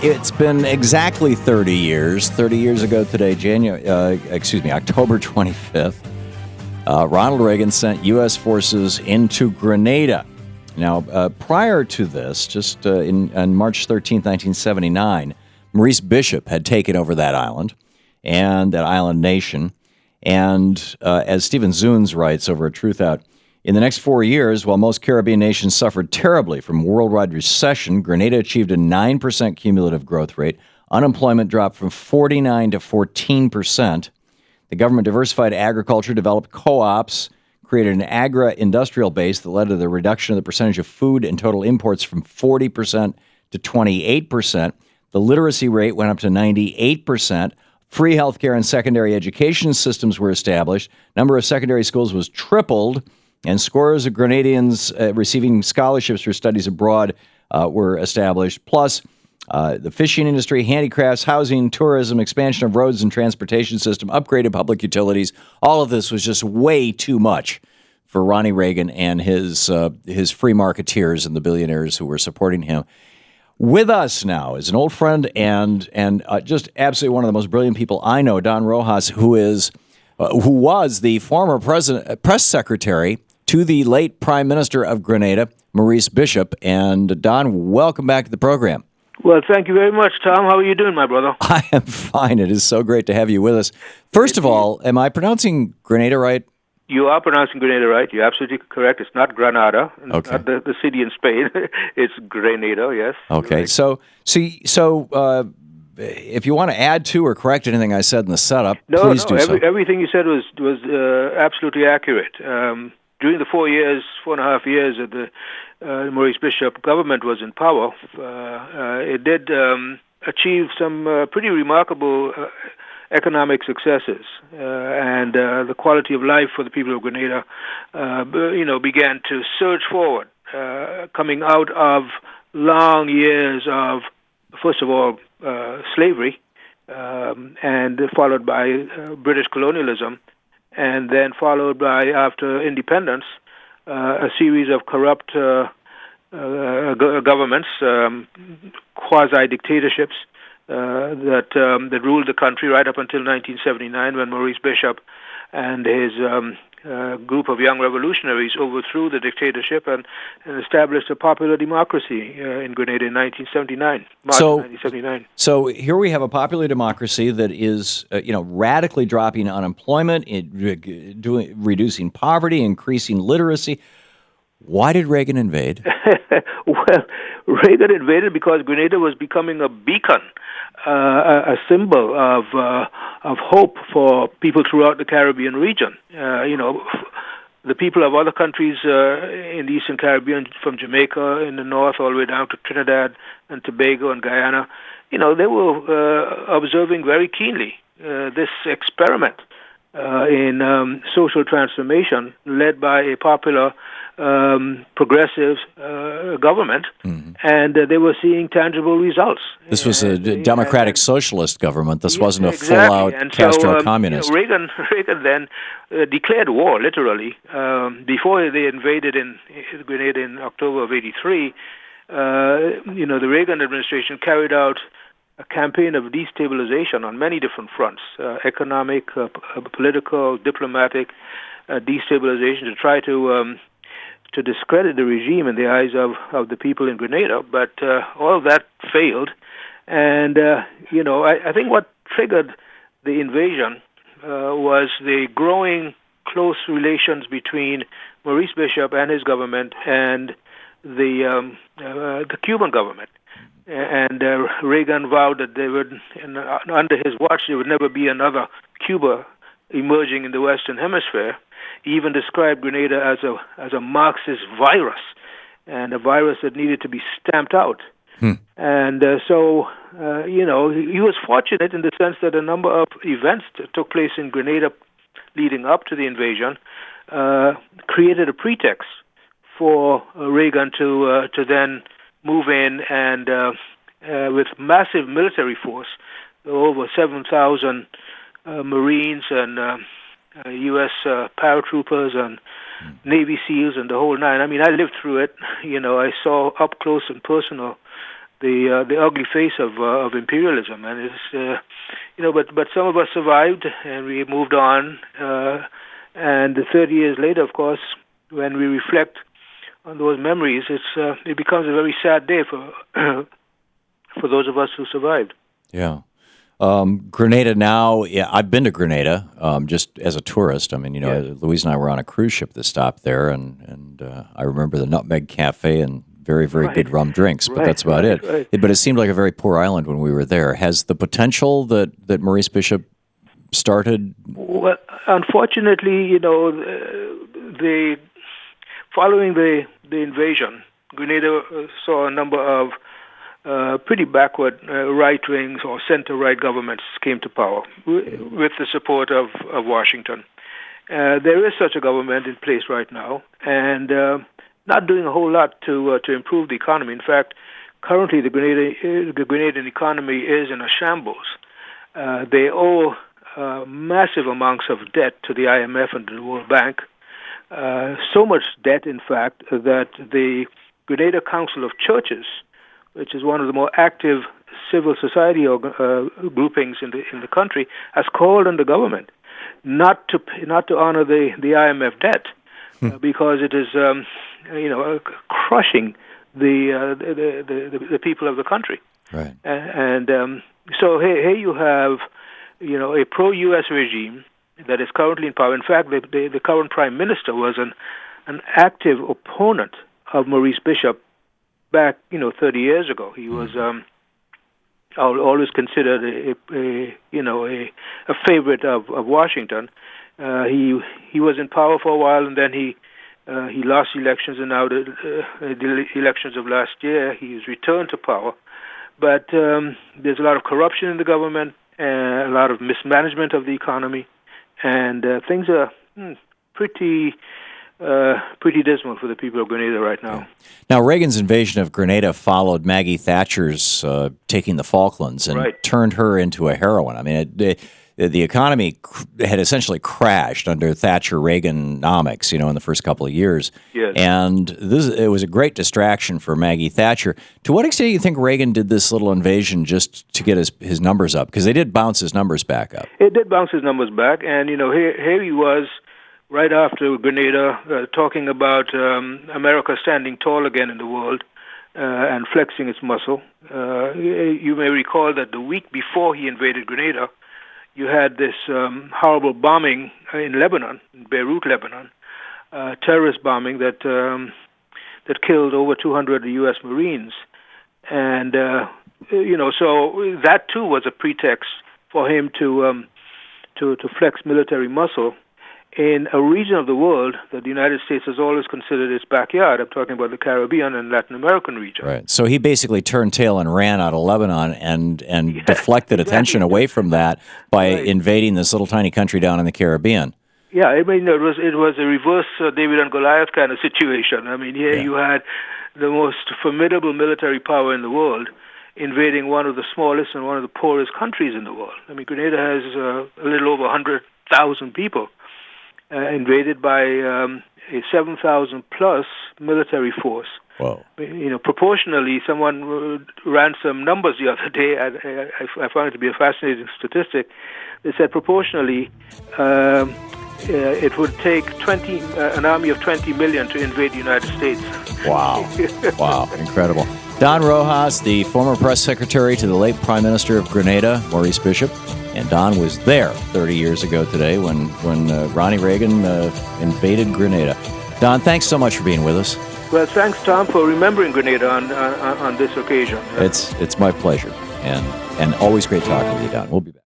It's been exactly 30 years. 30 years ago today, October 25th, Ronald Reagan sent U.S. forces into Grenada. Now, prior to this, just on March 13th, 1979, Maurice Bishop had taken over that island and that island nation. And as Stephen Zunes writes over at Truthout, in the next 4 years, while most Caribbean nations suffered terribly from worldwide recession, Grenada achieved a 9% cumulative growth rate. Unemployment dropped from 49 to 14%. The government diversified agriculture, developed co-ops, created an agri-industrial base that led to the reduction of the percentage of food and total imports from 40% to 28%. The literacy rate went up to 98%. Free healthcare and secondary education systems were established. Number of secondary schools was tripled. And scores of Grenadians receiving scholarships for studies abroad were established. Plus, the fishing industry, handicrafts, housing, tourism, expansion of roads and transportation system, upgraded public utilities. All of this was just way too much for Ronnie Reagan and his free marketeers and the billionaires who were supporting him. With us now is an old friend and just absolutely one of the most brilliant people I know, Don Rojas, who was the former press secretary to the late Prime Minister of Grenada, Maurice Bishop. And Don, welcome back to the program. Well, thank you very much, Tom. How are you doing, my brother? I am fine. It is so great to have you with us. First of all, am I pronouncing Grenada right? You are pronouncing Grenada right. You're absolutely correct. It's not Granada, okay. Not the city in Spain. It's Grenada, yes. Okay, right. So if you want to add to or correct anything I said in the setup, please do so. Everything you said was absolutely accurate. During the 4.5 years that the Maurice Bishop government was in power, it did achieve some pretty remarkable economic successes, and the quality of life for the people of Grenada, began to surge forward, coming out of long years of, first of all, slavery, and followed by British colonialism. And then followed by, after independence, a series of corrupt governments, quasi-dictatorships that ruled the country right up until 1979, when Maurice Bishop and his group of young revolutionaries overthrew the dictatorship and established a popular democracy in Grenada in 1979, March 1979. So here we have a popular democracy that is, radically dropping unemployment, reducing poverty, increasing literacy. Why did Reagan invade? Well, Reagan invaded because Grenada was becoming a beacon, a symbol of hope for people throughout the Caribbean region. The people of other countries in the Eastern Caribbean, from Jamaica in the north all the way down to Trinidad and Tobago and Guyana, they were observing very keenly this experiment in social transformation led by a popular progressive government, mm-hmm. and they were seeing tangible results. This was a democratic socialist government. This wasn't a full-out Castro-communist. Reagan then declared war, literally. Before they invaded in Grenada in October of '83, the Reagan administration carried out a campaign of destabilization on many different fronts, economic, political, diplomatic destabilization, to try to discredit the regime in the eyes of the people in Grenada. But all of that failed. And, I think what triggered the invasion was the growing close relations between Maurice Bishop and his government and the Cuban government. And Reagan vowed that they would, under his watch, there would never be another Cuba emerging in the Western Hemisphere. He even described Grenada as a Marxist virus, and a virus that needed to be stamped out. And so he was fortunate in the sense that a number of events that took place in Grenada leading up to the invasion created a pretext for Reagan to then move in and with massive military force, over 7,000 Marines and U.S. paratroopers and Navy SEALs and the whole nine. I mean, I lived through it. I saw up close and personal the ugly face of imperialism, and it's but some of us survived and we moved on, and 30 years later, of course, when we reflect on those memories, it becomes a very sad day for for those of us who survived. Yeah. Grenada now, yeah, I've been to Grenada just as a tourist. I mean, Louise and I were on a cruise ship that stopped there, and I remember the Nutmeg Cafe and very, very good rum drinks, but that's about it. Right. But it seemed like a very poor island when we were there. Has the potential that Maurice Bishop started? Well, unfortunately, following the invasion, Grenada saw a number of pretty backward right-wing or center-right governments came to power with the support of Washington. There is such a government in place right now, and not doing a whole lot to improve the economy. In fact, currently the Grenadian economy is in a shambles. They owe massive amounts of debt to the IMF and the World Bank. So much debt, in fact, that the Grenada Council of Churches, which is one of the more active civil society groupings in the country, has called on the government not to honor the IMF debt because it is crushing the people of the country. Right. And so here you have a pro-U.S. regime that is currently in power. In fact, the current Prime Minister was an active opponent of Maurice Bishop back 30 years ago. He was always considered a favorite of Washington. He was in power for a while, and then he lost elections, and now the elections of last year he's returned to power. But there's a lot of corruption in the government, a lot of mismanagement of the economy, and things are pretty dismal for the people of Grenada right now. Yeah. Now, Reagan's invasion of Grenada followed Maggie Thatcher's taking the Falklands and turned her into a heroine. I mean, the economy had essentially crashed under Thatcher-Reaganomics, in the first couple of years. Yes. And it was a great distraction for Maggie Thatcher. To what extent do you think Reagan did this little invasion just to get his numbers up? Because they did bounce his numbers back up. It did bounce his numbers back, and here he was right after Grenada talking about America standing tall again in the world and flexing its muscle. You may recall that the week before he invaded Grenada, you had this horrible bombing in Lebanon, in Beirut, Lebanon, terrorist bombing that killed over 200 U.S. Marines, and so that too was a pretext for him to flex military muscle in a region of the world that the United States has always considered its backyard. I'm talking about the Caribbean and Latin American region. Right. So he basically turned tail and ran out of Lebanon and deflected attention away from that by invading this little tiny country down in the Caribbean. Yeah, I mean, it was a reverse David and Goliath kind of situation. I mean, here you had the most formidable military power in the world invading one of the smallest and one of the poorest countries in the world. I mean, Grenada has a little over 100,000 people. Invaded by a 7,000-plus military force. Whoa! Proportionally, someone ran some numbers the other day. I found it to be a fascinating statistic. They said proportionally, it would take an army of 20 million to invade the United States. Wow! Wow! Incredible. Don Rojas, the former press secretary to the late Prime Minister of Grenada, Maurice Bishop. And Don was there 30 years ago today when Ronnie Reagan invaded Grenada. Don, thanks so much for being with us. Well, thanks, Tom, for remembering Grenada on this occasion. It's my pleasure, and always great talking with you, Don. We'll be back.